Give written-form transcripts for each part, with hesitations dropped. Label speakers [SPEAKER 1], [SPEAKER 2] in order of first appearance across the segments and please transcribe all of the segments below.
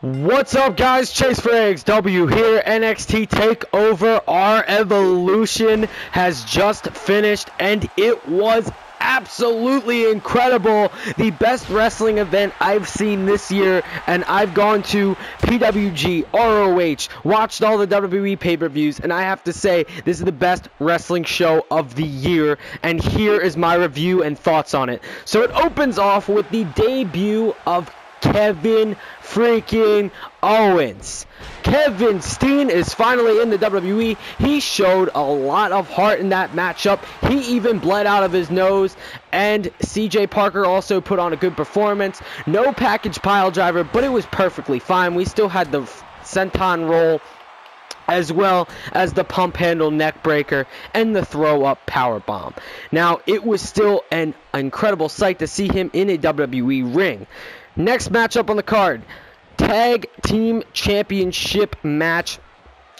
[SPEAKER 1] What's up, guys? Chase for XW here. NXT TakeOver Our Evolution has just finished, and it was absolutely incredible. The best wrestling event I've seen this year, and I've gone to PWG, ROH, watched all the WWE pay-per-views, and I have to say, this is the best wrestling show of the year, and here is my review and thoughts on it. So it opens off with the debut of Kevin freaking Owens. Kevin Steen is finally in the WWE. He showed a lot of heart in that matchup. He even bled out of his nose, and CJ Parker also put on a good performance. No package pile driver, but it was perfectly fine. We still had the senton roll, as well as the pump handle neck breaker and the throw up power bomb. Now, it was still an incredible sight to see him in a WWE ring. Next matchup on the card, Tag Team Championship match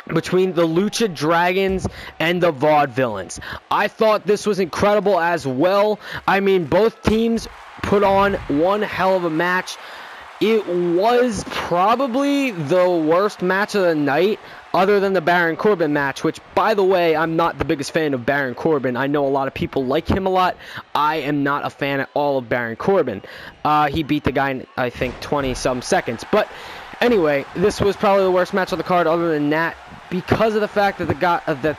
[SPEAKER 1] between the Lucha Dragons and the Vaudevillains. I thought this was incredible as well. I mean, both teams put on one hell of a match. It was probably the worst match of the night, other than the Baron Corbin match, which, by the way, I'm not the biggest fan of Baron Corbin. I know a lot of people like him a lot. I am not a fan at all of Baron Corbin. He beat the guy in, I think, 20-some seconds. But anyway, this was probably the worst match on the card other than that, because of the fact that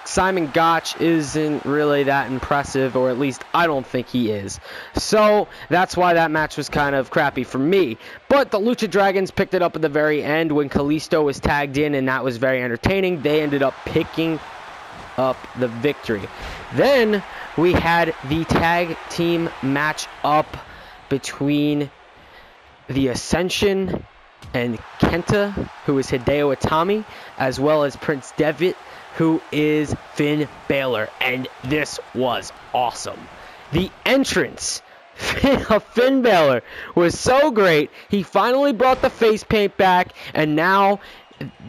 [SPEAKER 1] Simon Gotch isn't really that impressive, or at least I don't think he is. So that's why that match was kind of crappy for me. But the Lucha Dragons picked it up at the very end when Kalisto was tagged in, and that was very entertaining. They ended up picking up the victory. Then we had the tag team match up between the Ascension and Kenta, who is Hideo Itami, as well as Prince Devitt, who is Finn Balor, and this was awesome. The entrance of Finn Balor was so great. He finally brought the face paint back, and now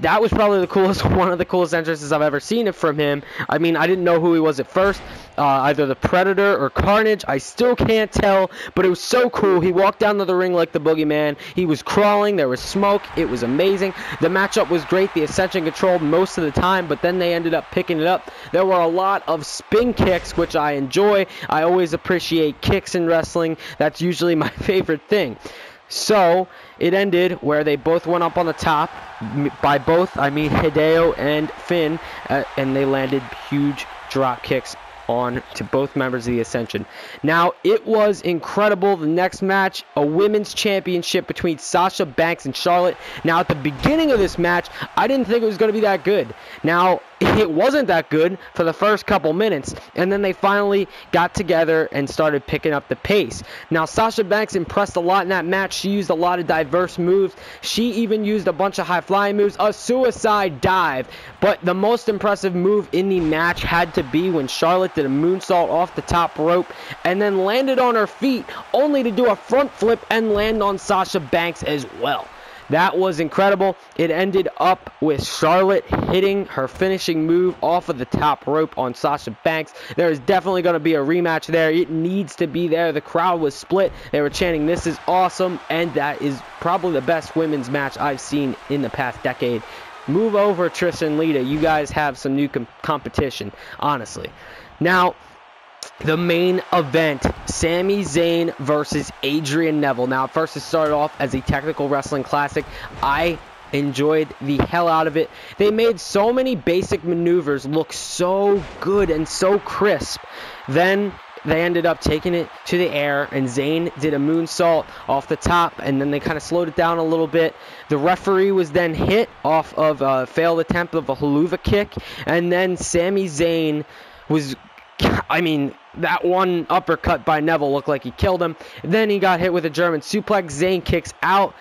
[SPEAKER 1] that was probably one of the coolest entrances I've ever seen from him. I mean, I didn't know who he was at first, either the Predator or Carnage. I still can't tell, but it was so cool. He walked down to the ring like the boogeyman. He was crawling. There was smoke. It was amazing. The matchup was great. The Ascension controlled most of the time, but then they ended up picking it up. There were a lot of spin kicks, which I enjoy. I always appreciate kicks in wrestling. That's usually my favorite thing. So it ended where they both went up on the top. By both, I mean Hideo and Finn, and they landed huge drop kicks on to both members of the Ascension. Now, it was incredible. The next match, a women's championship between Sasha Banks and Charlotte. Now, at the beginning of this match, I didn't think it was going to be that good. Now, it wasn't that good for the first couple minutes, and then they finally got together and started picking up the pace. Now, Sasha Banks impressed a lot in that match. She used a lot of diverse moves. She even used a bunch of high-flying moves, a suicide dive. But the most impressive move in the match had to be when Charlotte did a moonsault off the top rope and then landed on her feet, only to do a front flip and land on Sasha Banks as well. That was incredible. It ended up with Charlotte hitting her finishing move off of the top rope on Sasha Banks. There is definitely going to be a rematch there. It needs to be there. The crowd was split. They were chanting, "This is awesome," and that is probably the best women's match I've seen in the past decade. Move over, Trish and Lita. You guys have some new competition, honestly. Now, the main event, Sami Zayn versus Adrian Neville. Now, at first it started off as a technical wrestling classic. I enjoyed the hell out of it. They made so many basic maneuvers look so good and so crisp. Then they ended up taking it to the air, and Zayn did a moonsault off the top, and then they kind of slowed it down a little bit. The referee was then hit off of a failed attempt of a haluva kick, and then Sami Zayn was... I mean, that one uppercut by Neville looked like he killed him. Then he got hit with a German suplex. Zayn kicks out.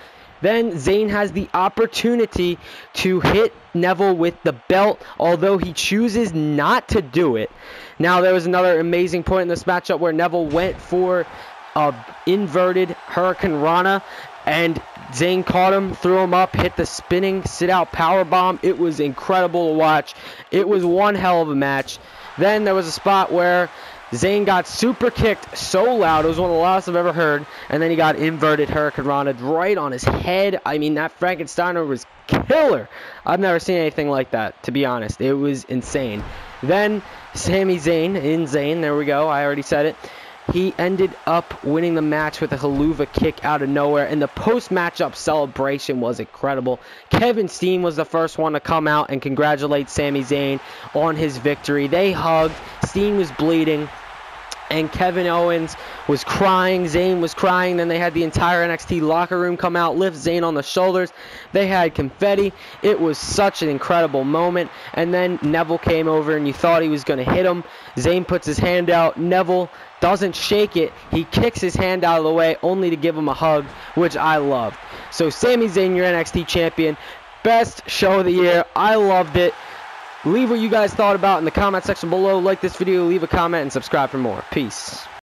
[SPEAKER 1] Then Zayn has the opportunity to hit Neville with the belt, although he chooses not to do it. Now, there was another amazing point in this matchup where Neville went for a inverted Hurricane Rana, and Zayn caught him, threw him up, hit the spinning sit-out powerbomb. It was incredible to watch. It was one hell of a match. Then there was a spot where Zayn got super kicked so loud. It was one of the loudest I've ever heard. And then he got inverted Hurricane Rana right on his head. I mean, that Frankensteiner was killer. I've never seen anything like that, to be honest. It was insane. Then Sami Zayn, there we go. I already said it. He ended up winning the match with a haluva kick out of nowhere, and the post-matchup celebration was incredible. Kevin Steen was the first one to come out and congratulate Sami Zayn on his victory. They hugged. Steen was bleeding, and Kevin Owens was crying. Zayn was crying. Then they had the entire NXT locker room come out, lift Zayn on the shoulders. They had confetti. It was such an incredible moment. And then Neville came over, and you thought he was going to hit him. Zayn puts his hand out. Neville doesn't shake it. He kicks his hand out of the way only to give him a hug, which I loved. So Sami Zayn, your NXT champion. Best show of the year. I loved it. Leave what you guys thought about in the comment section below. Like this video, leave a comment, and subscribe for more. Peace.